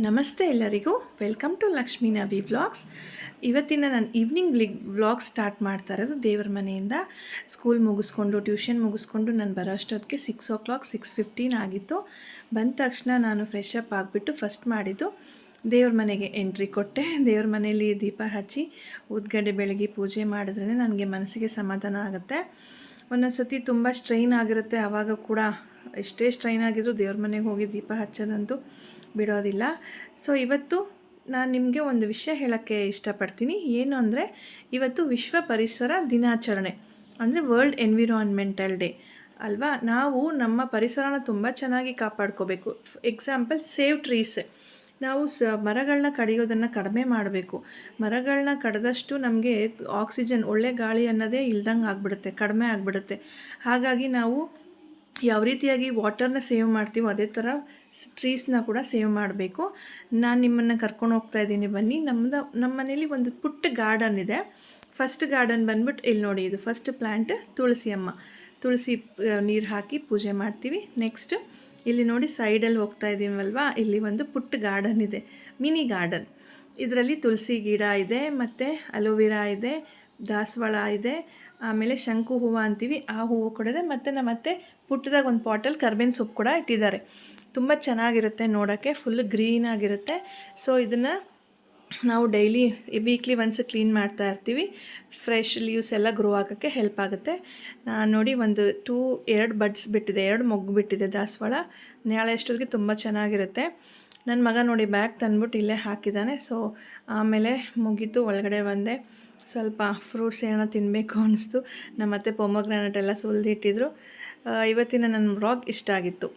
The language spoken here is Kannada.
ನಮಸ್ತೆ ಎಲ್ಲರಿಗೂ, welcome to Lakshmi Navi vlogs. ಇವತ್ತಿನ ನಾನು ಈವ್ನಿಂಗ್ ವ್ಲಾಗ್ ಸ್ಟಾರ್ಟ್ ಮಾಡ್ತಾ ಇರೋದು ದೇವ್ರ ಮನೆಯಿಂದ. ಸ್ಕೂಲ್ ಮುಗಿಸ್ಕೊಂಡು ಟ್ಯೂಷನ್ ಮುಗಿಸ್ಕೊಂಡು ನಾನು ಬರೋ ಅಷ್ಟೊತ್ತಿಗೆ 6 o'clock 6:15 ಆಗಿತ್ತು. ಬಂದ ತಕ್ಷಣ ನಾನು ಫ್ರೆಶ್ ಅಪ್ ಆಗಿಬಿಟ್ಟು ಫಸ್ಟ್ ಮಾಡಿದ್ದು ದೇವ್ರ ಮನೆಗೆ ಎಂಟ್ರಿ ಕೊಟ್ಟೆ. ದೇವ್ರ ಮನೆಯಲ್ಲಿ ದೀಪ ಹಚ್ಚಿ ಉದ್ಗಡ್ಡೆ ಬೆಳಗ್ಗೆ ಪೂಜೆ ಮಾಡಿದ್ರೇ ನನಗೆ ಮನಸ್ಸಿಗೆ ಸಮಾಧಾನ ಆಗುತ್ತೆ. ಒಂದೊಂದು ಸತಿ ತುಂಬ ಸ್ಟ್ರೈನ್ ಆಗಿರುತ್ತೆ, ಆವಾಗ ಕೂಡ ಎಷ್ಟೇ ಸ್ಟ್ರೈನ್ ಆಗಿದ್ರು ದೇವ್ರ ಮನೆಗೆ ಹೋಗಿ ದೀಪ ಹಚ್ಚೋದಂತೂ ಬಿಡೋದಿಲ್ಲ. ಸೊ ಇವತ್ತು ನಾನು ನಿಮಗೆ ಒಂದು ವಿಷಯ ಹೇಳೋಕ್ಕೆ ಇಷ್ಟಪಡ್ತೀನಿ. ಏನು ಅಂದರೆ, ಇವತ್ತು ವಿಶ್ವ ಪರಿಸರ ದಿನಾಚರಣೆ, ಅಂದರೆ ವರ್ಲ್ಡ್ ಎನ್ವಿರಾನ್ಮೆಂಟಲ್ ಡೇ ಅಲ್ವಾ. ನಾವು ನಮ್ಮ ಪರಿಸರನ ತುಂಬ ಚೆನ್ನಾಗಿ ಕಾಪಾಡ್ಕೋಬೇಕು. Example, save trees. ನಾವು ಮರಗಳನ್ನ ಕಡಿಯೋದನ್ನು ಕಡಿಮೆ ಮಾಡಬೇಕು. ಮರಗಳನ್ನ ಕಡಿದಷ್ಟು ನಮಗೆ ಆಕ್ಸಿಜನ್, ಒಳ್ಳೆ ಗಾಳಿ ಅನ್ನೋದೇ ಇಲ್ದಂಗೆ ಆಗಿಬಿಡುತ್ತೆ, ಕಡಿಮೆ ಆಗಿಬಿಡುತ್ತೆ. ಹಾಗಾಗಿ ನಾವು ಯಾವ ರೀತಿಯಾಗಿ ವಾಟರ್ನ ಸೇವ್ ಮಾಡ್ತೀವೋ ಅದೇ ಥರ ಟ್ರೀಸ್ನ ಕೂಡ ಸೇವ್ ಮಾಡಬೇಕು. ನಾನು ನಿಮ್ಮನ್ನು ಕರ್ಕೊಂಡು ಹೋಗ್ತಾ ಇದ್ದೀನಿ, ಬನ್ನಿ. ನಮ್ಮ ಮನೇಲಿ ಒಂದು ಪುಟ್ಟ ಗಾರ್ಡನ್ ಇದೆ. ಫಸ್ಟ್ ಗಾರ್ಡನ್ ಬಂದ್ಬಿಟ್ಟು ಇಲ್ಲಿ ನೋಡಿ, ಇದು ಫಸ್ಟ್ ಪ್ಲ್ಯಾಂಟ್ ತುಳಸಿ ಅಮ್ಮ. ತುಳಸಿ ನೀರು ಹಾಕಿ ಪೂಜೆ ಮಾಡ್ತೀವಿ. ನೆಕ್ಸ್ಟ್ ಇಲ್ಲಿ ನೋಡಿ ಸೈಡಲ್ಲಿ ಹೋಗ್ತಾ ಇದ್ದೀವಲ್ವಾ, ಇಲ್ಲಿ ಒಂದು ಪುಟ್ಟ ಗಾರ್ಡನ್ ಇದೆ, ಮಿನಿ ಗಾರ್ಡನ್. ಇದರಲ್ಲಿ ತುಳಸಿ ಗಿಡ ಇದೆ, ಮತ್ತು ಅಲೋವೆರಾ ಇದೆ, ದಾಸವಾಳ ಇದೆ, ಆಮೇಲೆ ಶಂಕು ಹೂವು ಅಂತೀವಿ, ಆ ಹೂವು ಕೂಡ ಇದೆ. ಮತ್ತು ಮತ್ತೆ ಪುಟ್ಟದಾಗ ಒಂದು ಪಾಟಲ್ಲಿ ಕರ್ಬೇವಿನ ಸೊಪ್ಪು ಕೂಡ ಇಟ್ಟಿದ್ದಾರೆ. ತುಂಬ ಚೆನ್ನಾಗಿರುತ್ತೆ ನೋಡೋಕ್ಕೆ, ಫುಲ್ ಗ್ರೀನ್ ಆಗಿರುತ್ತೆ. ಸೊ ಇದನ್ನು ನಾವು ಡೈಲಿ ವೀಕ್ಲಿ ಒನ್ಸ್ ಕ್ಲೀನ್ ಮಾಡ್ತಾ ಇರ್ತೀವಿ. ಫ್ರೆಶ್ ಲೀವ್ಸ್ ಎಲ್ಲ ಗ್ರೋ ಆಗೋಕ್ಕೆ ಹೆಲ್ಪ್ ಆಗುತ್ತೆ. ನಾನು ನೋಡಿ ಎರಡು ಬಡ್ಸ್ ಬಿಟ್ಟಿದೆ, 2 ಮೊಗ್ಗು ಬಿಟ್ಟಿದೆ ದಾಸವಾಳ. ನಾಳೆ ಅಷ್ಟೊತ್ತಿಗೆ ತುಂಬ ಚೆನ್ನಾಗಿರುತ್ತೆ. ನನ್ನ ಮಗ ನೋಡಿ ಬ್ಯಾಗ್ ತಂದ್ಬಿಟ್ಟು ಇಲ್ಲೇ ಹಾಕಿದ್ದಾನೆ. ಸೊ ಆಮೇಲೆ ಮುಗೀತು, ಒಳಗಡೆ ಬಂದೆ. ಸ್ವಲ್ಪ ಫ್ರೂಟ್ಸ್ ಏನೋ ತಿನ್ನಬೇಕು ಅನ್ನಿಸ್ತು. ನಮ್ಮತ್ತೆ ಪೊಮೊಗ್ರಾನೇಟ್ ಎಲ್ಲ ಸುಲಿದಿಟ್ಟಿದ್ರು. ಇವತ್ತಿನ ನನ್ನ ವ್ಲಾಗ್ ಇಷ್ಟ ಆಗಿತ್ತು.